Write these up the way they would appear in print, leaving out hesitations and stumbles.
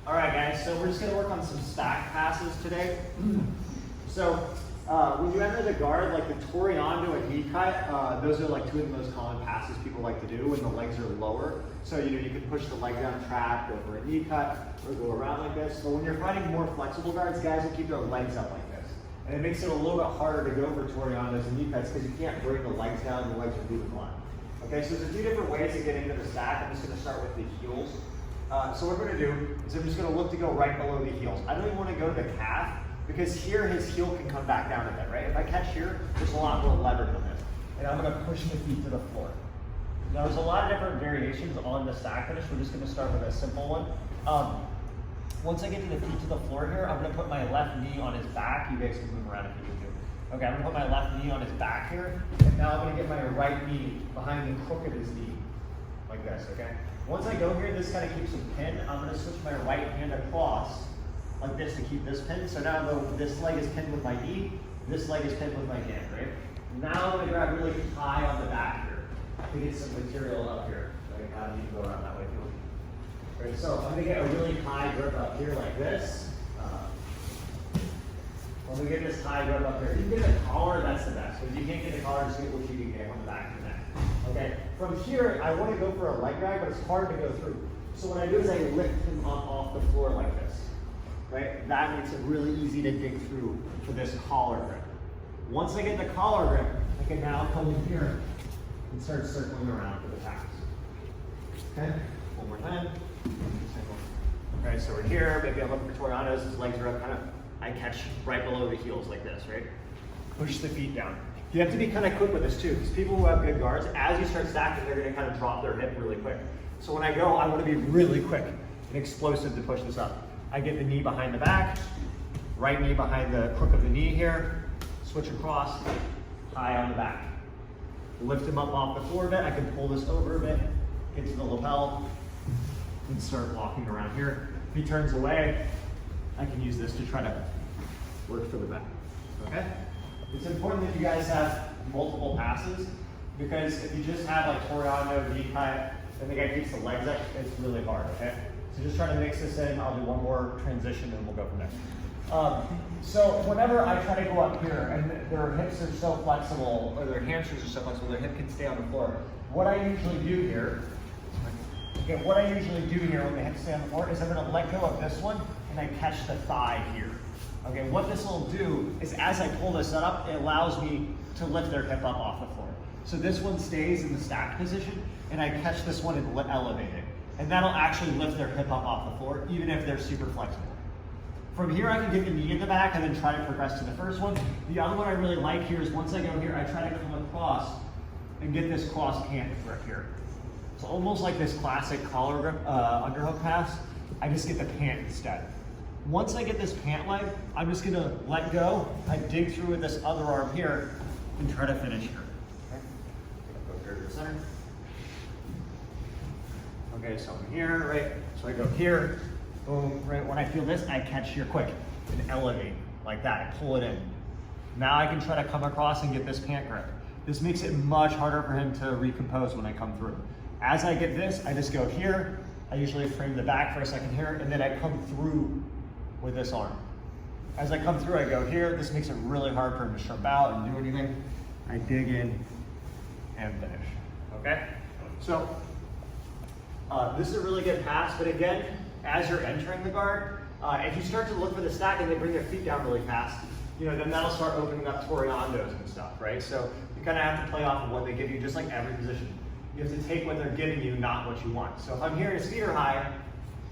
All right, guys, so we're just gonna work on some stack passes today. So when you enter the guard, like the Toreando and knee cut, those are like two of the most common passes people like to do when the legs are lower. So you can push the leg down track, go for a knee cut, or go around like this. But when you're fighting more flexible guards, guys will keep their legs up like this. And it makes it a little bit harder to go for Toreandos and knee cuts because you can't bring the legs down, the legs are moving a lot. Okay, so there's a few different ways to get into the stack. I'm just gonna start with the heels. So what we're going to do is I'm just going to look to go right below the heels. I don't even want to go to the calf because here his heel can come back down a bit, right? If I catch here, there's a lot more leverage on this. And I'm going to push the feet to the floor. Now there's a lot of different variations on the stack finish. We're just going to start with a simple one. Once I get to the feet to the floor here, I'm going to put my left knee on his back. You guys can move around if you need to. Okay, I'm going to put my left knee on his back here. And now I'm going to get my right knee behind the crook of his knee. Like this, okay? Once I go here, this kind of keeps him pinned. I'm going to switch my right hand across like this to keep this pinned. So now this leg is pinned with my knee, this leg is pinned with my hand, right? Now I'm going to grab really high on the back here to get some material up here. Like, how do you go around that way if you want? Right, so I'm going to get a really high grip up here like this. When we get this high grip up here, if you can get the collar, that's the best. But if you can't get the collar, just get what you can get on the back of your neck. Okay, from here, I want to go for a leg drag, but it's hard to go through. So what I do is I lift him up off the floor like this, right? That makes it really easy to dig through for this collar grip. Once I get the collar grip, I can now come in here and start circling around for the pass. Okay, one more time. Okay, so we're here, maybe I'm looking for Toreandos, his legs are up, kind of, I catch right below the heels like this, right? Push the feet down. You have to be kind of quick with this too, because people who have good guards, as you start stacking, they're going to kind of drop their hip really quick. So when I go, I want to be really quick and explosive to push this up. I get the knee behind the back, right knee behind the crook of the knee here, switch across, high on the back. Lift him up off the floor a bit. I can pull this over a bit, get to the lapel, and start walking around here. If he turns away, I can use this to try to work for the back. Okay? It's important that you guys have multiple passes because if you just have like Toreando, knee cut, and the guy keeps the legs up, it's really hard, okay? So just try to mix this in. I'll do one more transition and we'll go from there. So whenever I try to go up here and their hips are so flexible, or their hamstrings are so flexible, their hip can stay on the floor. What I usually do here, when the hips stay on the floor is I'm gonna let go of this one and I catch the thigh here. Okay, what this will do is as I pull this up, it allows me to lift their hip up off the floor. So this one stays in the stacked position, and I catch this one and elevate it. And that'll actually lift their hip up off the floor, even if they're super flexible. From here, I can get the knee in the back and then try to progress to the first one. The other one I really like here is once I go here, I try to come across and get this cross pant grip here. So almost like this classic collar grip, underhook pass, I just get the pant instead. Once I get this pant leg, I'm just gonna let go. I dig through with this other arm here and try to finish here. Okay, go here to the center. Okay, so I'm here, right? So I go here, boom, right? When I feel this, I catch here quick and elevate like that. I pull it in. Now I can try to come across and get this pant grip. This makes it much harder for him to recompose when I come through. As I get this, I just go here. I usually frame the back for a second here, and then I come through with this arm. As I come through, I go here. This makes it really hard for him to jump out and do anything. I dig in and finish, okay? So this is a really good pass, but again, as you're entering the guard, if you start to look for the stack and they bring their feet down really fast, then that'll start opening up Toreandos and stuff, right? So you kind of have to play off of what they give you, just like every position. You have to take what they're giving you, not what you want. So if I'm here and his feet are high,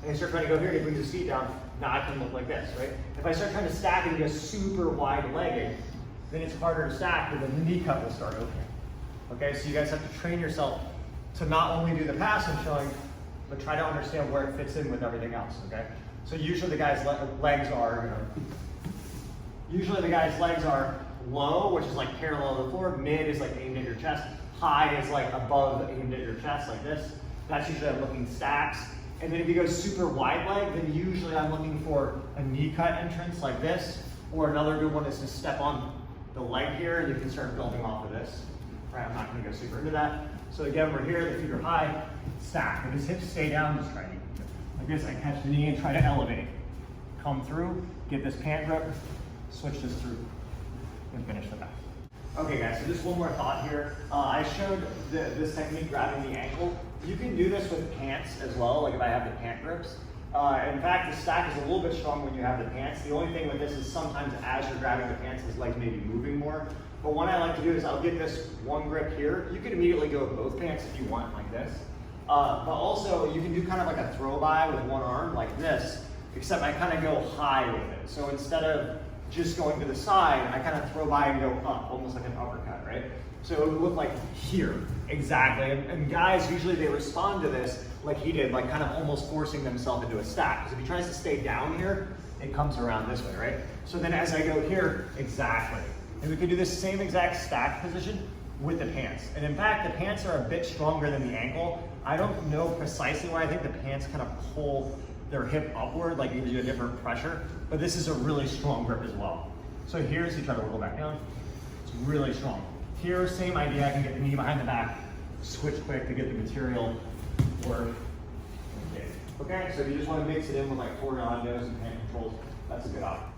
and I start trying to go here, he brings his feet down, now I can look like this, right? If I start trying to stack and he goes super wide-legged, then it's harder to stack, but then the knee cup will start opening. Okay, so you guys have to train yourself to not only do the pass I'm showing, but try to understand where it fits in with everything else, okay? So usually the guy's legs are, low, which is like parallel to the floor, mid is like aimed at your chest, high is like above aimed at your chest, like this. That's usually I'm looking stacks. And then if you go super wide leg, then usually I'm looking for a knee cut entrance like this, or another good one is to step on the leg here and you can start building off of this. Right, I'm not gonna go super into that. So again, we're here, the feet are high, stack. If his hips stay down, just try to Like this, I catch the knee and try to elevate. Come through, get this pant grip, switch this through, and finish the back. Okay guys, so just one more thought here. I showed this technique grabbing the ankle. You can do this with pants as well, like if I have the pant grips. In fact, the stack is a little bit strong when you have the pants. The only thing with this is sometimes as you're grabbing the pants, his legs may be moving more. But what I like to do is I'll get this one grip here. You can immediately go with both pants if you want, like this. But also, you can do kind of like a throw by with one arm, like this, except I kind of go high with it. So instead of just going to the side, I kind of throw by and go up, almost like an uppercut, right? So it would look like here, exactly. And guys, usually they respond to this like he did, like kind of almost forcing themselves into a stack. Because if he tries to stay down here, it comes around this way, right? So then as I go here, exactly. And we could do this same exact stack position with the pants. And in fact, the pants are a bit stronger than the ankle. I don't know precisely why. I think the pants kind of pull their hip upward, like it gives you a different pressure, but this is a really strong grip as well. So here's, you try to wiggle back down, it's really strong. Here, same idea, I can get the knee behind the back, switch quick to get the material work. Okay, so if you just want to mix it in with like Torianos and hand controls, that's a good option.